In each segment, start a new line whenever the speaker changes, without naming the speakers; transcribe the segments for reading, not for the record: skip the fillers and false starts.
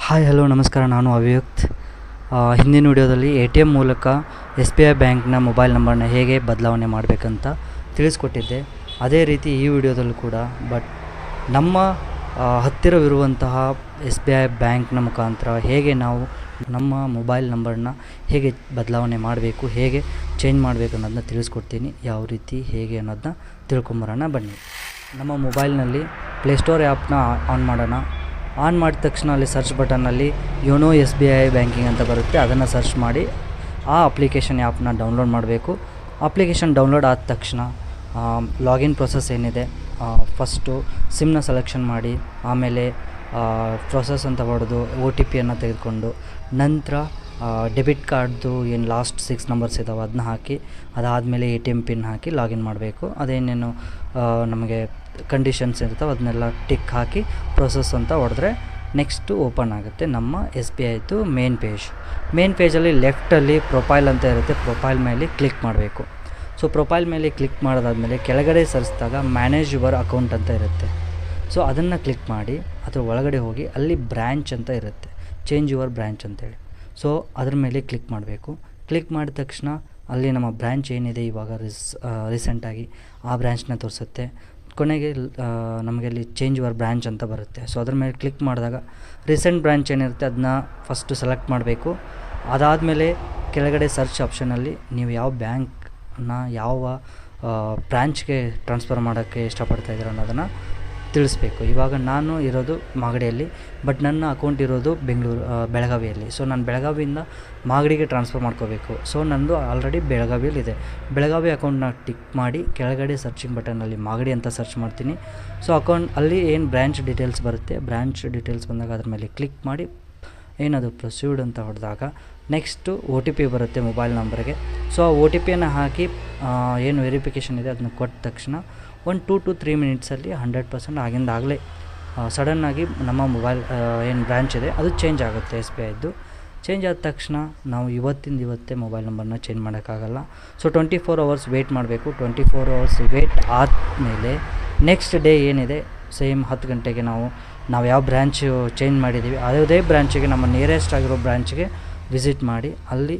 Hi hello ನಮಸ್ಕಾರ, ನಾನು ಅವ್ಯಕ್ತ್. ಹಿಂದಿನ ವಿಡಿಯೋದಲ್ಲಿ ATM ಮೂಲಕ SBI ಬ್ಯಾಂಕ್ನ ಮೊಬೈಲ್ ನಂಬರ್ನ ಹೇಗೆ ಬದಲಾವಣೆ ಮಾಡಬೇಕಂತ ತಿಳಿಸ್ಕೊಟ್ಟಿದ್ದೆ. ಅದೇ ರೀತಿ ಈ ವಿಡಿಯೋದಲ್ಲೂ ಕೂಡ ನಮ್ಮ ಹತ್ತಿರವಿರುವಂತಹ SBI ಬ್ಯಾಂಕ್ನ ಮುಖಾಂತರ ಹೇಗೆ ನಾವು ನಮ್ಮ ಮೊಬೈಲ್ ನಂಬರ್ನ ಹೇಗೆ ಬದಲಾವಣೆ ಮಾಡಬೇಕು, ಹೇಗೆ ಚೇಂಜ್ ಮಾಡಬೇಕು ಅನ್ನೋದನ್ನ ತಿಳಿಸ್ಕೊಡ್ತೀನಿ. ಯಾವ ರೀತಿ ಹೇಗೆ ಅನ್ನೋದನ್ನ ತಿಳ್ಕೊಂಬರೋಣ ಬನ್ನಿ. ನಮ್ಮ ಮೊಬೈಲ್ನಲ್ಲಿ ಪ್ಲೇಸ್ಟೋರ್ ಆ್ಯಪ್ನ ಆನ್ ಮಾಡೋಣ. ಆನ್ ಮಾಡಿದ ತಕ್ಷಣ ಅಲ್ಲಿ ಸರ್ಚ್ ಬಟನ್ನಲ್ಲಿ ಯೋನೋ SBI ಬ್ಯಾಂಕಿಂಗ್ ಅಂತ ಬರುತ್ತೆ. ಅದನ್ನು ಸರ್ಚ್ ಮಾಡಿ ಆ ಅಪ್ಲಿಕೇಶನ್ ಆ್ಯಪ್ನ ಡೌನ್ಲೋಡ್ ಮಾಡಬೇಕು. ಅಪ್ಲಿಕೇಶನ್ ಡೌನ್ಲೋಡ್ ಆದ ತಕ್ಷಣ ಲಾಗಿನ್ ಪ್ರೊಸೆಸ್ ಏನಿದೆ, ಫಸ್ಟು ಸಿಮ್ನ ಸೆಲೆಕ್ಷನ್ ಮಾಡಿ, ಆಮೇಲೆ ಪ್ರೊಸೆಸ್ ಅಂತ ಹೊಡೆದು OTPಯನ್ನು ತೆಗೆದುಕೊಂಡು ನಂತರ ಡೆಬಿಟ್ ಕಾರ್ಡ್ದು ಏನು ಲಾಸ್ಟ್ 6 ನಂಬರ್ಸ್ ಇದ್ದಾವೆ ಅದನ್ನ ಹಾಕಿ, ಅದಾದಮೇಲೆ ATM ಪಿನ್ ಹಾಕಿ ಲಾಗಿನ್ ಮಾಡಬೇಕು. ಅದೇನೇನು ನಮಗೆ ಕಂಡೀಷನ್ಸ್ ಇರ್ತಾವೆ ಅದನ್ನೆಲ್ಲ ಟಿಕ್ ಹಾಕಿ ಪ್ರೊಸೆಸ್ ಅಂತ ಹೊಡೆದ್ರೆ ನೆಕ್ಸ್ಟು ಓಪನ್ ಆಗುತ್ತೆ ನಮ್ಮ SBIದು ಮೇನ್ ಪೇಜಲ್ಲಿ ಲೆಫ್ಟಲ್ಲಿ ಪ್ರೊಫೈಲ್ ಅಂತ ಇರುತ್ತೆ. ಪ್ರೊಫೈಲ್ ಮೇಲೆ ಕ್ಲಿಕ್ ಮಾಡಬೇಕು. ಸೊ ಪ್ರೊಫೈಲ್ ಮೇಲೆ ಕ್ಲಿಕ್ ಮಾಡೋದಾದಮೇಲೆ ಕೆಳಗಡೆ ಸರಿಸಿದಾಗ ಮ್ಯಾನೇಜ್ ಯುವರ್ ಅಕೌಂಟ್ ಅಂತ ಇರುತ್ತೆ. ಸೊ ಅದನ್ನು ಕ್ಲಿಕ್ ಮಾಡಿ ಅದ್ರ ಒಳಗಡೆ ಹೋಗಿ ಅಲ್ಲಿ ಬ್ರ್ಯಾಂಚ್ ಅಂತ ಇರುತ್ತೆ, ಚೇಂಜ್ ಯುವರ್ ಬ್ರ್ಯಾಂಚ್ ಅಂತೇಳಿ. ಸೊ ಅದ್ರ ಮೇಲೆ ಕ್ಲಿಕ್ ಮಾಡಬೇಕು. ಕ್ಲಿಕ್ ಮಾಡಿದ ತಕ್ಷಣ ಅಲ್ಲಿ ನಮ್ಮ ಬ್ರ್ಯಾಂಚ್ ಏನಿದೆ ಇವಾಗ ರೀಸೆಂಟಾಗಿ ಆ ಬ್ರ್ಯಾಂಚ್ನ ತೋರಿಸುತ್ತೆ. ಕೊನೆಗೆ ನಮಗೆ ಅಲ್ಲಿ ಚೇಂಜ್ ಯುವರ್ ಬ್ರ್ಯಾಂಚ್ ಅಂತ ಬರುತ್ತೆ. ಸೊ ಅದ್ರ ಮೇಲೆ ಕ್ಲಿಕ್ ಮಾಡಿದಾಗ ರೀಸೆಂಟ್ ಬ್ರ್ಯಾಂಚ್ ಏನಿರುತ್ತೆ ಅದನ್ನ ಫಸ್ಟು ಸೆಲೆಕ್ಟ್ ಮಾಡಬೇಕು. ಅದಾದಮೇಲೆ ಕೆಳಗಡೆ ಸರ್ಚ್ ಆಪ್ಷನಲ್ಲಿ ನೀವು ಯಾವ ಬ್ಯಾಂಕ್ನ ಯಾವ ಬ್ರ್ಯಾಂಚ್ಗೆ ಟ್ರಾನ್ಸ್ಫರ್ ಮಾಡೋಕ್ಕೆ ಇಷ್ಟಪಡ್ತಾಯಿದ್ದೀರ ಅನ್ನೋದನ್ನು ತಿಳಿಸ್ಬೇಕು. ಇವಾಗ ನಾನು ಇರೋದು ಮಾಗಡಿಯಲ್ಲಿ, ಬಟ್ ನನ್ನ ಅಕೌಂಟ್ ಇರೋದು ಬೆಳಗಾವಿಯಲ್ಲಿ. ಸೊ ನಾನು ಬೆಳಗಾವಿಯಿಂದ ಮಾಗಡಿಗೆ ಟ್ರಾನ್ಸ್ಫರ್ ಮಾಡ್ಕೋಬೇಕು. ಸೊ ನನ್ನದು ಆಲ್ರೆಡಿ ಬೆಳಗಾವಿಯಲ್ಲಿದೆ. ಬೆಳಗಾವಿ ಅಕೌಂಟ್ನ ಟಿಕ್ ಮಾಡಿ ಕೆಳಗಡೆ ಸರ್ಚಿಂಗ್ ಬಟನಲ್ಲಿ ಮಾಗಡಿ ಅಂತ ಸರ್ಚ್ ಮಾಡ್ತೀನಿ. ಸೊ ಅಕೌಂಟ್ ಅಲ್ಲಿ ಏನು ಬ್ರ್ಯಾಂಚ್ ಡೀಟೇಲ್ಸ್ ಬರುತ್ತೆ, ಬ್ರ್ಯಾಂಚ್ ಡೀಟೇಲ್ಸ್ ಬಂದಾಗ ಅದ್ರ ಮೇಲೆ ಕ್ಲಿಕ್ ಮಾಡಿ ಏನದು ಪ್ರೊಸೀಡ್ ಅಂತ ಹೊಡೆದಾಗ ನೆಕ್ಸ್ಟು OTP ಬರುತ್ತೆ ಮೊಬೈಲ್ ನಂಬರ್ಗೆ. ಸೊ ಆ OTPಯನ್ನು ಹಾಕಿ ಏನು ವೆರಿಫಿಕೇಷನ್ ಇದೆ ಅದನ್ನ ಕೊಟ್ಟ ತಕ್ಷಣ 1 to 3 ಮಿನಿಟ್ಸಲ್ಲಿ 100% ಆಗಿಂದಾಗಲೇ ಸಡನ್ನಾಗಿ ನಮ್ಮ ಮೊಬೈಲ್ ಏನು ಬ್ರ್ಯಾಂಚ್ ಇದೆ ಅದು ಚೇಂಜ್ ಆಗುತ್ತೆ. SBIದು ಚೇಂಜ್ ಆದ ತಕ್ಷಣ ನಾವು ಇವತ್ತೇ ಮೊಬೈಲ್ ನಂಬರ್ನ ಚೇಂಜ್ ಮಾಡೋಕ್ಕಾಗಲ್ಲ. ಸೊ 24 ಅವರ್ಸ್ ವೆಯ್ಟ್ ಮಾಡಬೇಕು. 24 ಅವರ್ಸ್ ವೆಯ್ಟ್ ಆದಮೇಲೆ ನೆಕ್ಸ್ಟ್ ಡೇ ಏನಿದೆ ಸೇಮ್ 10 ಗಂಟೆಗೆ ನಾವು ಯಾವ ಬ್ರ್ಯಾಂಚು ಚೇಂಜ್ ಮಾಡಿದ್ದೀವಿ ಅದೇ ಬ್ರ್ಯಾಂಚಿಗೆ, ನಮ್ಮ ನಿಯರೆಸ್ಟ್ ಆಗಿರೋ ಬ್ರ್ಯಾಂಚ್ಗೆ ವಿಸಿಟ್ ಮಾಡಿ ಅಲ್ಲಿ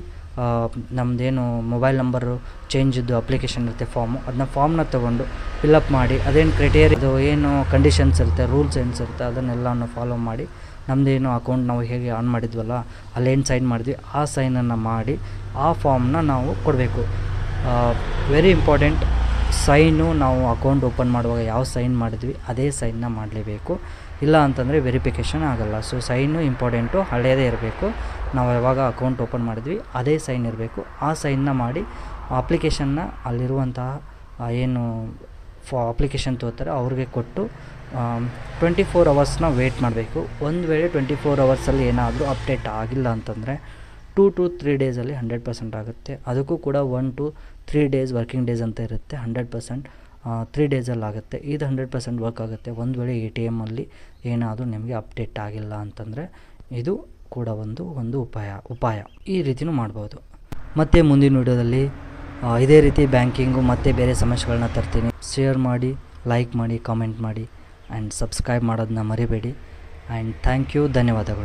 ನಮ್ಮದೇನು ಮೊಬೈಲ್ ನಂಬರು ಚೇಂಜಿದ್ದು ಅಪ್ಲಿಕೇಶನ್ ಇರುತ್ತೆ ಅದನ್ನ ಫಾರ್ಮ್ನ ತೊಗೊಂಡು ಫಿಲಪ್ ಮಾಡಿ, ಅದೇನು ಕ್ರೈಟೇರಿಯದು ಏನು ಕಂಡೀಷನ್ಸ್ ಇರುತ್ತೆ, ರೂಲ್ಸ್ ಏನಿರುತ್ತೆ ಅದನ್ನೆಲ್ಲವನ್ನು ಫಾಲೋ ಮಾಡಿ ನಮ್ಮದೇನು ಅಕೌಂಟ್ ನಾವು ಹೇಗೆ ಆನ್ ಮಾಡಿದ್ವಲ್ಲ ಅಲ್ಲೇನು ಸೈನ್ ಮಾಡಿದ್ವಿ ಆ ಸೈನನ್ನು ಮಾಡಿ ಆ ಫಾರ್ಮ್ನ ನಾವು ಕೊಡಬೇಕು. ವೆರಿ ಇಂಪಾರ್ಟೆಂಟ್, ಸೈನು ನಾವು ಅಕೌಂಟ್ ಓಪನ್ ಮಾಡುವಾಗ ಯಾವ ಸೈನ್ ಮಾಡಿದ್ವಿ ಅದೇ ಸೈನ್ನ ಮಾಡಲೇಬೇಕು. ಇಲ್ಲ ಅಂತಂದರೆ ವೆರಿಫಿಕೇಷನ್ ಆಗೋಲ್ಲ. ಸೊ ಸೈನು ಇಂಪಾರ್ಟೆಂಟು, ಹಳೆಯದೇ ಇರಬೇಕು. ನಾವು ಯಾವಾಗ ಅಕೌಂಟ್ ಓಪನ್ ಮಾಡಿದ್ವಿ ಅದೇ ಸೈನ್ ಇರಬೇಕು. ಆ ಸೈನ್ನ ಮಾಡಿ ಅಪ್ಲಿಕೇಶನ್ನ ಅಲ್ಲಿರುವಂತಹ ಏನು ಅಪ್ಲಿಕೇಶನ್ ತೋರ್ತಾರೆ ಅವ್ರಿಗೆ ಕೊಟ್ಟು 24 ಅವರ್ಸ್ನ ವೆಯ್ಟ್ ಮಾಡಬೇಕು. ಒಂದು ವೇಳೆ 24 ಅವರ್ಸಲ್ಲಿ ಏನಾದರೂ ಅಪ್ಡೇಟ್ ಆಗಿಲ್ಲ ಅಂತಂದರೆ 2 to 3 ಡೇಸಲ್ಲಿ 100% ಆಗುತ್ತೆ. ಅದಕ್ಕೂ ಕೂಡ 1 to 3 ಡೇಸ್ ವರ್ಕಿಂಗ್ ಡೇಸ್ ಅಂತ ಇರುತ್ತೆ. 100% 3 ಡೇಸಲ್ಲಿ ಆಗುತ್ತೆ. ಇದು 100% ವರ್ಕ್ ಆಗುತ್ತೆ. ಒಂದು ವೇಳೆ ATM ಅಲ್ಲಿ ಏನಾದರೂ ನಿಮಗೆ ಅಪ್ಡೇಟ್ ಆಗಿಲ್ಲ ಅಂತಂದರೆ ಇದು ಕೂಡ ಒಂದು ಉಪಾಯ ಈ ರೀತಿಯೂ ಮಾಡ್ಬೋದು. ಮತ್ತು ಮುಂದಿನ ವಿಡಿಯೋದಲ್ಲಿ ಇದೇ ರೀತಿ ಬ್ಯಾಂಕಿಂಗು ಮತ್ತು ಬೇರೆ ಸಮಸ್ಯೆಗಳನ್ನ ತರ್ತೀನಿ. ಶೇರ್ ಮಾಡಿ, ಲೈಕ್ ಮಾಡಿ, ಕಾಮೆಂಟ್ ಮಾಡಿ ಆ್ಯಂಡ್ ಸಬ್ಸ್ಕ್ರೈಬ್ ಮಾಡೋದನ್ನ ಮರಿಬೇಡಿ. ಆ್ಯಂಡ್ ಥ್ಯಾಂಕ್ ಯು, ಧನ್ಯವಾದಗಳು.